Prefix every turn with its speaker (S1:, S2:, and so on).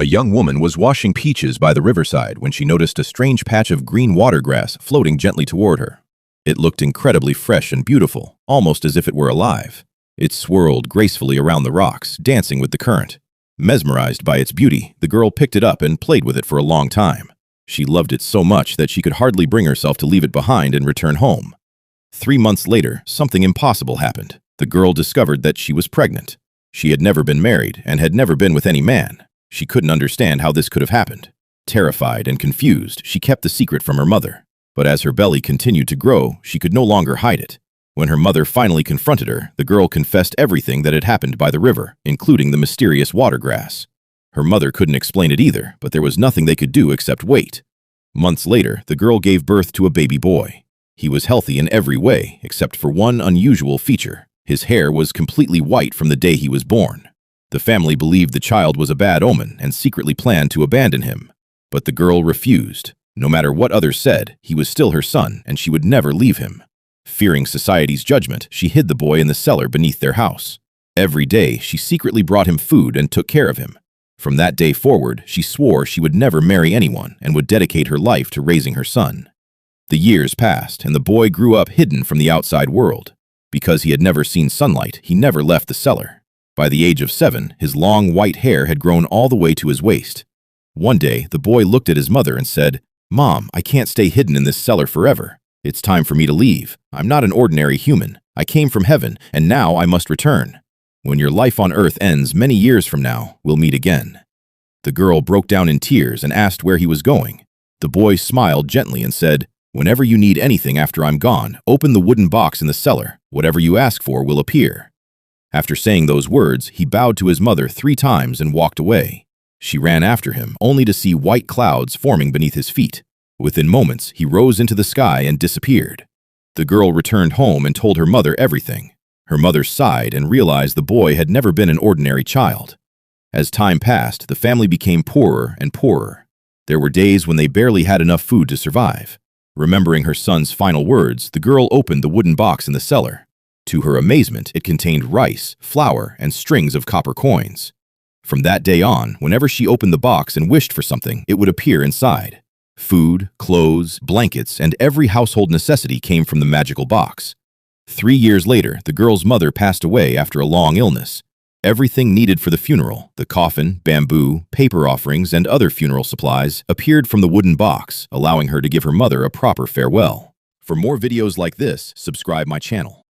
S1: A young woman was washing peaches by the riverside when she noticed a strange patch of green watergrass floating gently toward her. It looked incredibly fresh and beautiful, almost as if it were alive. It swirled gracefully around the rocks, dancing with the current. Mesmerized by its beauty, the girl picked it up and played with it for a long time. She loved it so much that she could hardly bring herself to leave it behind and return home. 3 months later, something impossible happened. The girl discovered that she was pregnant. She had never been married and had never been with any man. She couldn't understand how this could have happened. Terrified and confused, she kept the secret from her mother. But as her belly continued to grow, she could no longer hide it. When her mother finally confronted her, the girl confessed everything that had happened by the river, including the mysterious watergrass. Her mother couldn't explain it either, but there was nothing they could do except wait. Months later, the girl gave birth to a baby boy. He was healthy in every way, except for one unusual feature. His hair was completely white from the day he was born. The family believed the child was a bad omen and secretly planned to abandon him. But the girl refused. No matter what others said, he was still her son and she would never leave him. Fearing society's judgment, she hid the boy in the cellar beneath their house. Every day, she secretly brought him food and took care of him. From that day forward, she swore she would never marry anyone and would dedicate her life to raising her son. The years passed and the boy grew up hidden from the outside world. Because he had never seen sunlight, he never left the cellar. By the age of 7, his long white hair had grown all the way to his waist. One day, the boy looked at his mother and said, "Mom, I can't stay hidden in this cellar forever. It's time for me to leave. I'm not an ordinary human. I came from heaven, and now I must return. When your life on earth ends many years from now, we'll meet again." The girl broke down in tears and asked where he was going. The boy smiled gently and said, "Whenever you need anything after I'm gone, open the wooden box in the cellar. Whatever you ask for will appear." After saying those words, he bowed to his mother 3 times and walked away. She ran after him, only to see white clouds forming beneath his feet. Within moments, he rose into the sky and disappeared. The girl returned home and told her mother everything. Her mother sighed and realized the boy had never been an ordinary child. As time passed, the family became poorer and poorer. There were days when they barely had enough food to survive. Remembering her son's final words, the girl opened the wooden box in the cellar. To her amazement, it contained rice, flour, and strings of copper coins. From that day on, whenever she opened the box and wished for something, it would appear inside. Food, clothes, blankets, and every household necessity came from the magical box. 3 years later, the girl's mother passed away after a long illness. Everything needed for the funeral, the coffin, bamboo, paper offerings, and other funeral supplies, appeared from the wooden box, allowing her to give her mother a proper farewell. For more videos like this, subscribe my channel.